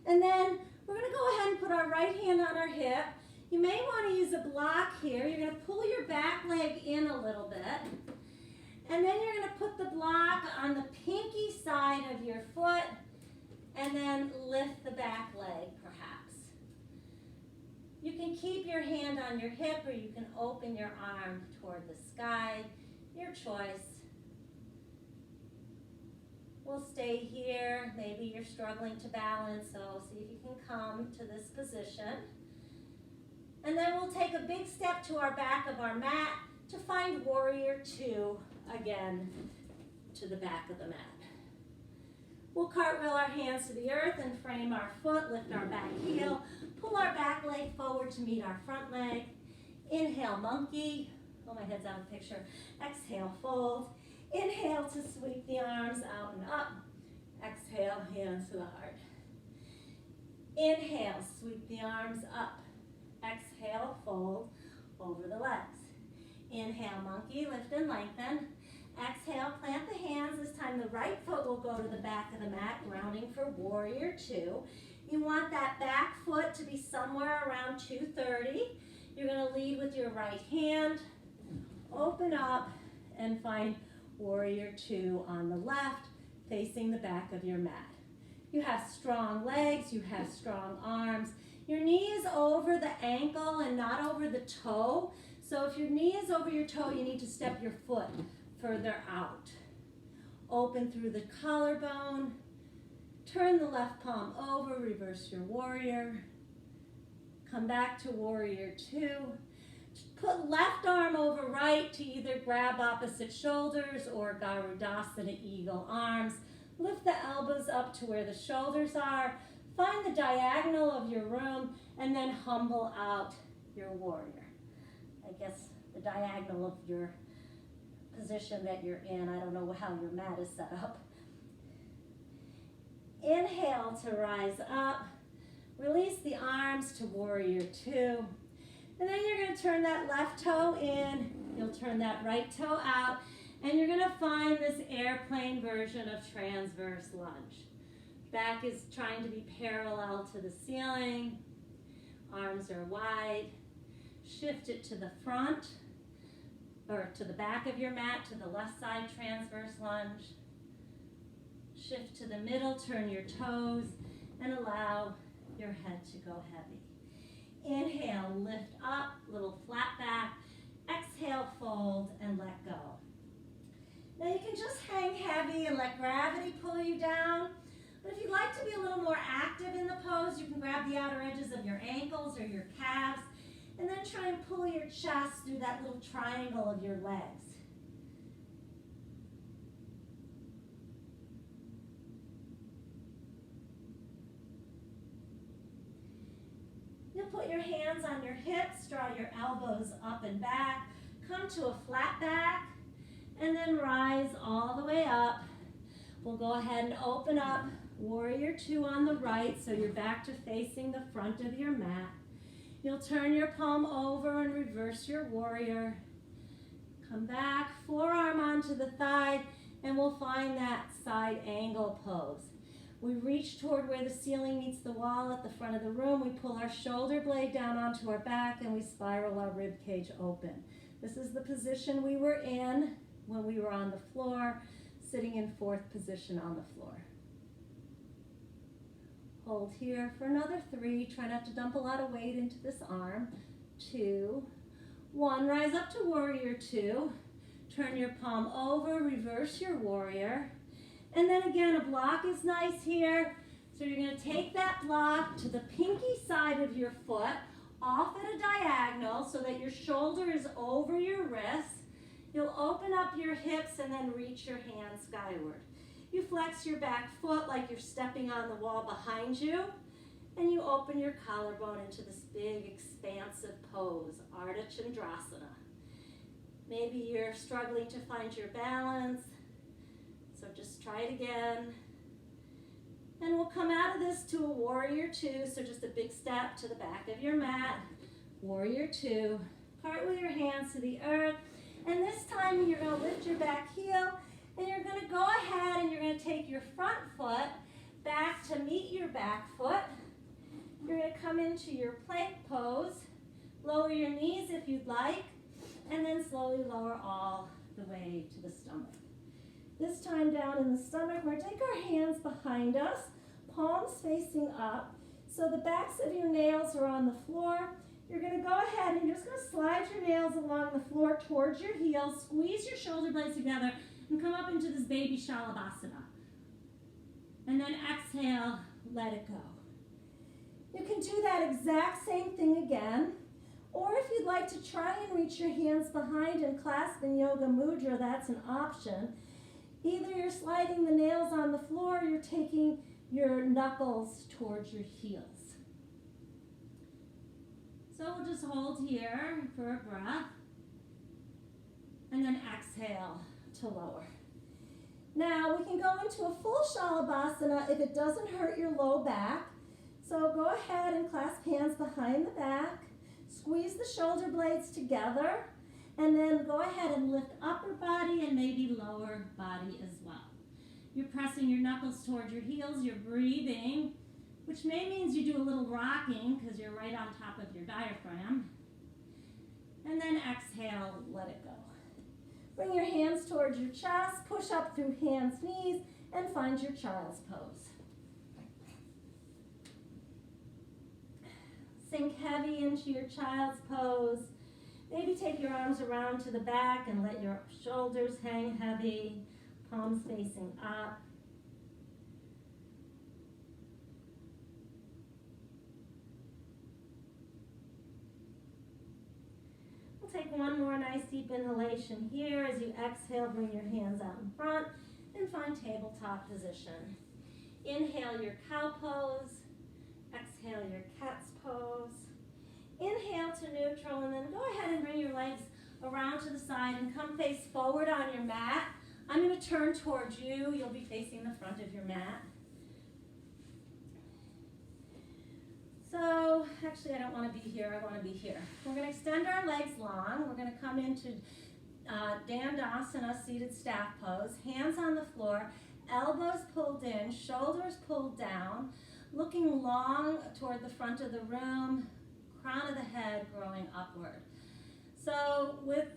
And then we're going to go ahead and put our right hand on our hip. You may want to use a block here. You're going to pull your back leg in a little bit. And then you're going to put the block on the pinky side of your foot and then lift the back leg perhaps. You can keep your hand on your hip or you can open your arm toward the sky, your choice. We'll stay here. Maybe you're struggling to balance, so see if you can come to this position. And then we'll take a big step to our back of our mat to find Warrior Two again to the back of the mat. We'll cartwheel our hands to the earth and frame our foot, lift our back heel, pull our back leg forward to meet our front leg. Inhale, monkey. Oh, my head's out of the picture. Exhale, fold. Inhale to sweep the arms out and up. Exhale, hands to the heart. Inhale, sweep the arms up. Exhale, fold over the legs. Inhale, monkey, lift and lengthen. Exhale, plant the hands. This time the right foot will go to the back of the mat, grounding for Warrior Two. You want that back foot to be somewhere around 230. You're going to lead with your right hand. Open up and find Warrior Two on the left, facing the back of your mat. You have strong legs, you have strong arms. Your knee is over the ankle and not over the toe. So if your knee is over your toe, you need to step your foot further out. Open through the collarbone. Turn the left palm over, reverse your warrior. Come back to Warrior Two. Put left arm over right to either grab opposite shoulders or Garudasana, eagle arms. Lift the elbows up to where the shoulders are. Find the diagonal of your room and then humble out your warrior. I guess the diagonal of your position that you're in. I don't know how your mat is set up. Inhale to rise up. Release the arms to Warrior Two. And then you're going to turn that left toe in. You'll turn that right toe out. And you're going to find this airplane version of transverse lunge. Back is trying to be parallel to the ceiling. Arms are wide. Shift it to the front or to the back of your mat, to the left side transverse lunge. Shift to the middle, turn your toes, and allow your head to go heavy. Inhale, lift up, little flat back. Exhale, fold, and let go. Now you can just hang heavy and let gravity pull you down. But if you'd like to be a little more active in the pose, you can grab the outer edges of your ankles or your calves and then try and pull your chest through that little triangle of your legs. You'll put your hands on your hips, draw your elbows up and back, come to a flat back, and then rise all the way up. We'll go ahead and open up Warrior Two on the right, so you're back to facing the front of your mat. You'll turn your palm over and reverse your warrior. Come back, forearm onto the thigh, and we'll find that side angle pose. We reach toward where the ceiling meets the wall at the front of the room. We pull our shoulder blade down onto our back and we spiral our rib cage open. This is the position we were in when we were on the floor, sitting in fourth position on the floor. Hold here for another 3. Try not to dump a lot of weight into this arm. 2, 1. Rise up to Warrior Two. Turn your palm over, reverse your warrior. And then again, a block is nice here. So you're going to take that block to the pinky side of your foot, off at a diagonal so that your shoulder is over your wrist. You'll open up your hips and then reach your hands skyward. You flex your back foot like you're stepping on the wall behind you, and you open your collarbone into this big, expansive pose, Ardha Chandrasana. Maybe you're struggling to find your balance, so just try it again. And we'll come out of this to a Warrior Two, so just a big step to the back of your mat. Warrior Two. Cartwheel your hands to the earth, and this time you're going to lift your back heel, and you're going to go ahead and you're going to take your front foot back to meet your back foot. You're going to come into your plank pose, lower your knees if you'd like, and then slowly lower all the way to the stomach. This time down in the stomach, we're going to take our hands behind us, palms facing up, so the backs of your nails are on the floor. You're going to go ahead and you're just going to slide your nails along the floor towards your heels, squeeze your shoulder blades together, and come up into this baby Shalabhasana. And then exhale, let it go. You can do that exact same thing again. Or if you'd like to try and reach your hands behind and clasp in Yoga Mudra, that's an option. Either you're sliding the nails on the floor or you're taking your knuckles towards your heels. So we'll just hold here for a breath. And then exhale to lower. Now we can go into a full Shalabhasana if it doesn't hurt your low back. So go ahead and clasp hands behind the back. Squeeze the shoulder blades together. And then go ahead and lift upper body and maybe lower body as well. You're pressing your knuckles toward your heels. You're breathing, which may means you do a little rocking because you're right on top of your diaphragm. And then exhale, let it go. Bring your hands towards your chest, push up through hands, knees, and find your child's pose. Sink heavy into your child's pose. Maybe take your arms around to the back and let your shoulders hang heavy, palms facing up. Take one more nice deep inhalation here. As you exhale, bring your hands out in front and find tabletop position. Inhale your cow pose. Exhale your cat's pose. Inhale to neutral, and then go ahead and bring your legs around to the side and come face forward on your mat. I'm going to turn towards you. You'll be facing the front of your mat. So, actually I don't want to be here, I want to be here. We're going to extend our legs long. We're going to come into Dandasana, seated staff pose. Hands on the floor, elbows pulled in, shoulders pulled down, looking long toward the front of the room, crown of the head growing upward. So with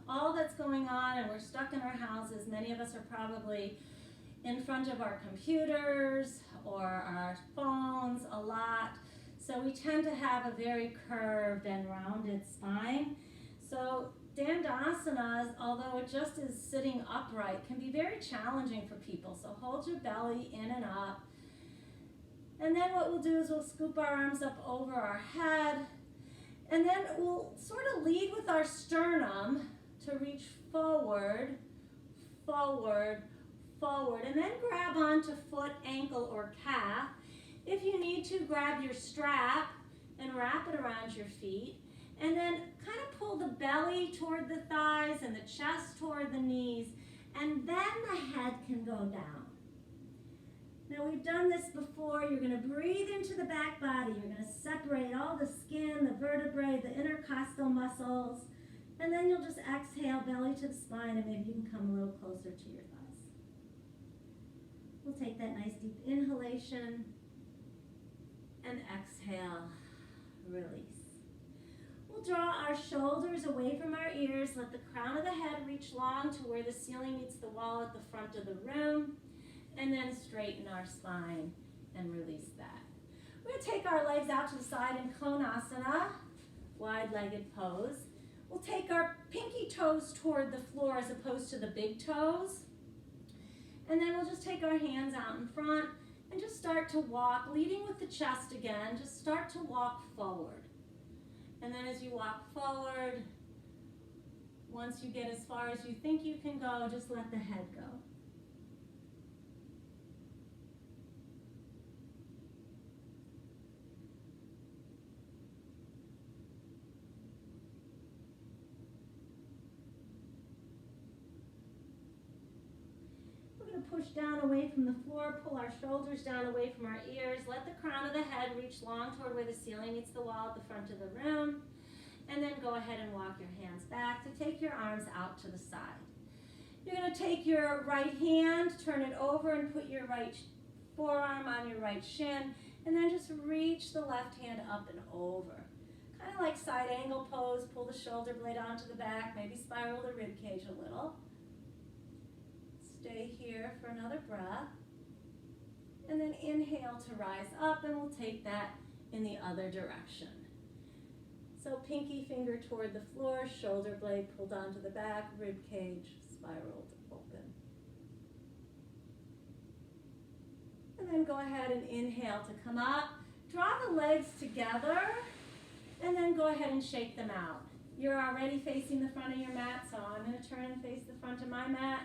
all that's going on and we're stuck in our houses, many of us are probably in front of our computers or our phones a lot. So we tend to have a very curved and rounded spine. So Dandasana, although it just is sitting upright, can be very challenging for people. So hold your belly in and up. And then what we'll do is we'll scoop our arms up over our head. And then we'll sort of lead with our sternum to reach forward, forward, forward. And then grab onto foot, ankle, or calf. If you need to, grab your strap and wrap it around your feet. And then kind of pull the belly toward the thighs and the chest toward the knees. And then the head can go down. Now we've done this before. You're going to breathe into the back body. You're going to separate all the skin, the vertebrae, the intercostal muscles. And then you'll just exhale, belly to the spine, and maybe you can come a little closer to your thighs. We'll take that nice deep inhalation and exhale, release. We'll draw our shoulders away from our ears. Let the crown of the head reach long to where the ceiling meets the wall at the front of the room. And then straighten our spine and release that. We're going to take our legs out to the side in Konasana, wide-legged pose. We'll take our pinky toes toward the floor as opposed to the big toes. And then we'll just take our hands out in front and just start to walk, leading with the chest again. Just start to walk forward. And then as you walk forward, once you get as far as you think you can go, just let the head go. Push down away from the floor, pull our shoulders down away from our ears, let the crown of the head reach long toward where the ceiling meets the wall at the front of the room, and then go ahead and walk your hands back to take your arms out to the side. You're going to take your right hand, turn it over, and put your right forearm on your right shin, and then just reach the left hand up and over. Kind of like side angle pose, pull the shoulder blade onto the back, maybe spiral the rib cage a little. Stay here for another breath. And then inhale to rise up, and we'll take that in the other direction. So pinky finger toward the floor, shoulder blade pulled onto the back, rib cage spiraled open. And then go ahead and inhale to come up. Draw the legs together, and then go ahead and shake them out. You're already facing the front of your mat, so I'm going to turn and face the front of my mat.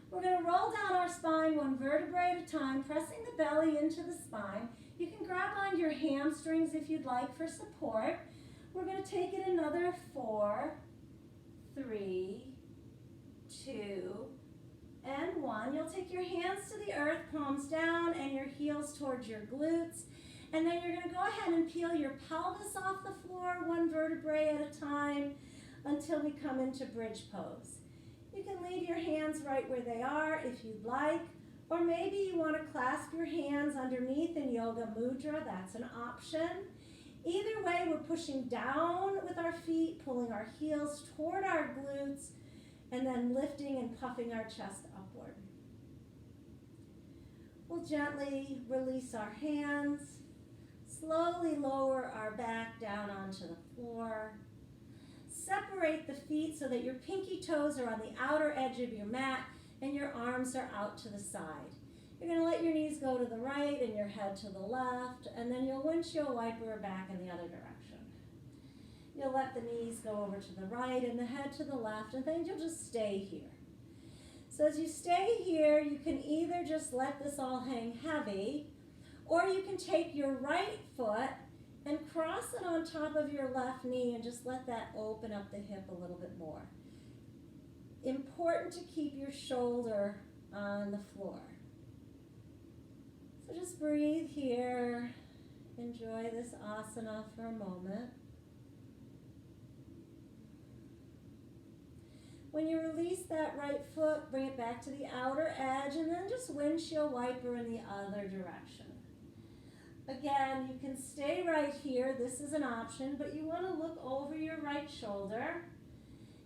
We're going to roll down our spine one vertebrae at a time, pressing the belly into the spine. You can grab on your hamstrings if you'd like for support. We're going to take it another 4, 3, 2, and 1. You'll take your hands to the earth, palms down, and your heels towards your glutes. And then you're going to go ahead and peel your pelvis off the floor one vertebrae at a time until we come into bridge pose. You can leave your hands right where they are if you'd like, or maybe you want to clasp your hands underneath in Yoga Mudra. That's an option. Either way, we're pushing down with our feet, pulling our heels toward our glutes, and then lifting and puffing our chest upward. We'll gently release our hands, slowly lower our back down onto the floor. Separate the feet so that your pinky toes are on the outer edge of your mat and your arms are out to the side. You're going to let your knees go to the right and your head to the left, and then you'll windshield wiper back in the other direction. You'll let the knees go over to the right and the head to the left, and then you'll just stay here. So as you stay here, you can either just let this all hang heavy, or you can take your right foot and cross it on top of your left knee and just let that open up the hip a little bit more. Important to keep your shoulder on the floor. So just breathe here. Enjoy this asana for a moment. When you release that right foot, bring it back to the outer edge and then just windshield wiper in the other direction. Again, you can stay right here. This is an option, but you want to look over your right shoulder.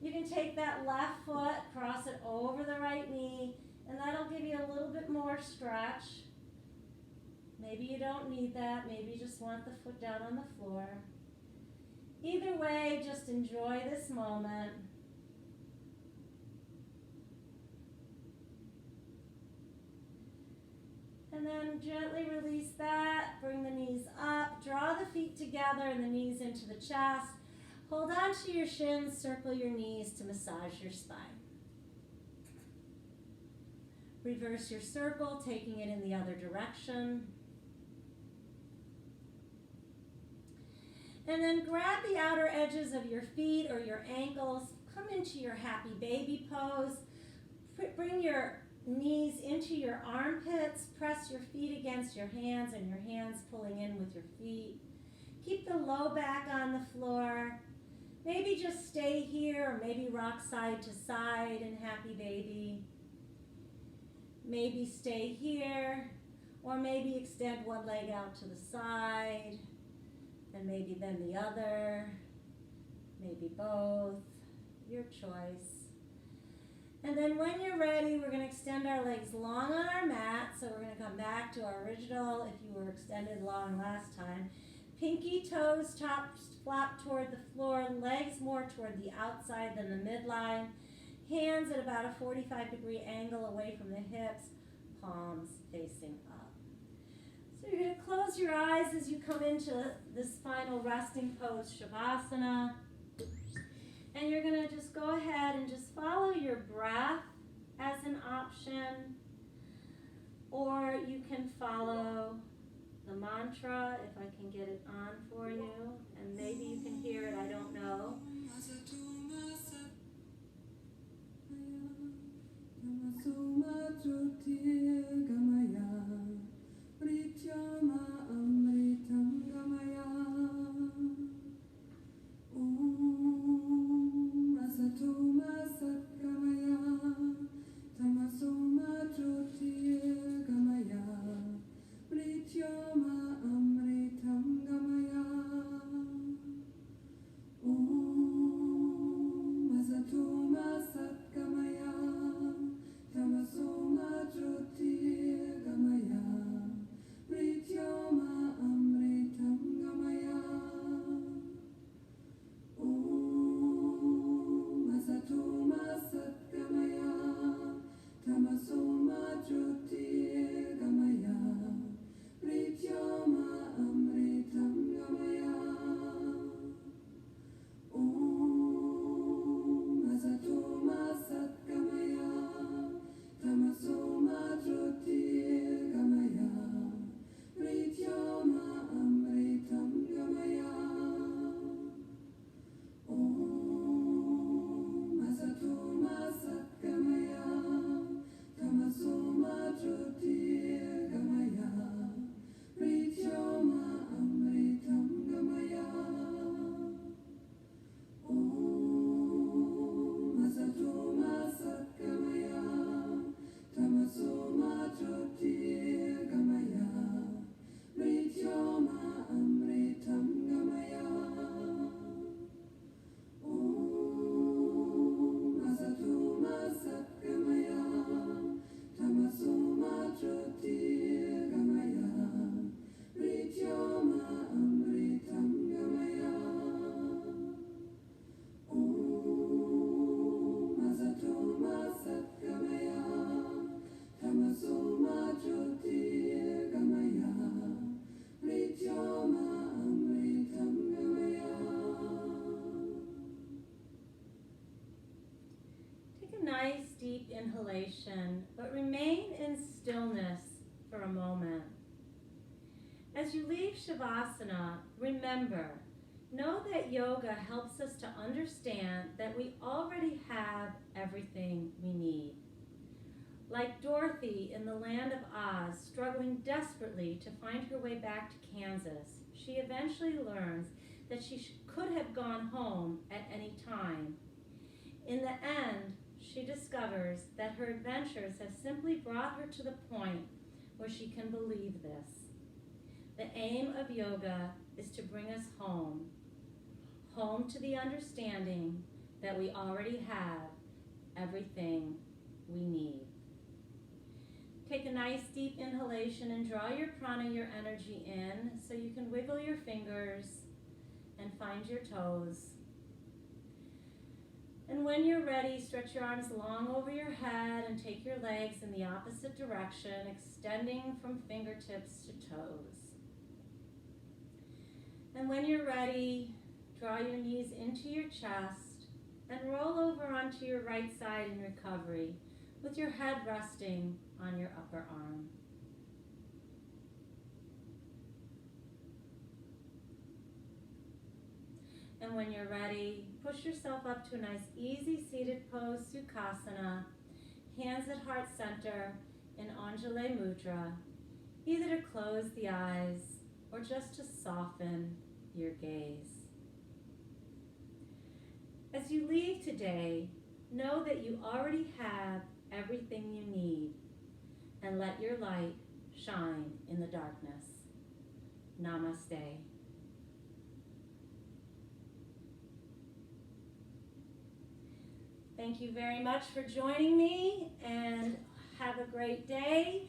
You can take that left foot, cross it over the right knee, and that'll give you a little bit more stretch. Maybe you don't need that. Maybe you just want the foot down on the floor. Either way, just enjoy this moment. And then gently release that. Bring the knees up. Draw the feet together and the knees into the chest. Hold on to your shins. Circle your knees to massage your spine. Reverse your circle, taking it in the other direction. And then grab the outer edges of your feet or your ankles. Come into your happy baby pose. Bring your knees into your armpits. Press your feet against your hands and your hands pulling in with your feet. Keep the low back on the floor. Maybe just stay here or maybe rock side to side in happy baby. Maybe stay here or maybe extend one leg out to the side and maybe then the other, maybe both, your choice. And then when you're ready, we're going to extend our legs long on our mat. So we're going to come back to our original, if you were extended long last time. Pinky toes, tops flap toward the floor, legs more toward the outside than the midline. Hands at about a 45-degree angle away from the hips, palms facing up. So you're going to close your eyes as you come into this final resting pose, Shavasana. And you're going to just go ahead and just follow your breath as an option. Or you can follow the mantra, if I can get it on for you. And maybe you can hear it, I don't know. Nice deep inhalation, but remain in stillness for a moment. As you leave Shavasana, know that yoga helps us to understand that we already have everything we need. Like Dorothy in the Land of Oz, struggling desperately to find her way back to Kansas, she eventually learns that she could have gone home at any time. In the end, she discovers that her adventures have simply brought her to the point where she can believe this. The aim of yoga is to bring us home to the understanding that we already have everything we need. Take a nice deep inhalation and draw your prana, your energy in, so you can wiggle your fingers and find your toes. And when you're ready, stretch your arms long over your head and take your legs in the opposite direction, extending from fingertips to toes. And when you're ready, draw your knees into your chest and roll over onto your right side in recovery, with your head resting on your upper arm. And when you're ready, push yourself up to a nice easy seated pose, Sukhasana, hands at heart center in Anjali Mudra, either to close the eyes or just to soften your gaze. As you leave today, know that you already have everything you need, and let your light shine in the darkness. Namaste. Thank you very much for joining me, and have a great day,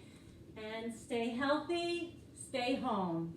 and stay healthy, stay home.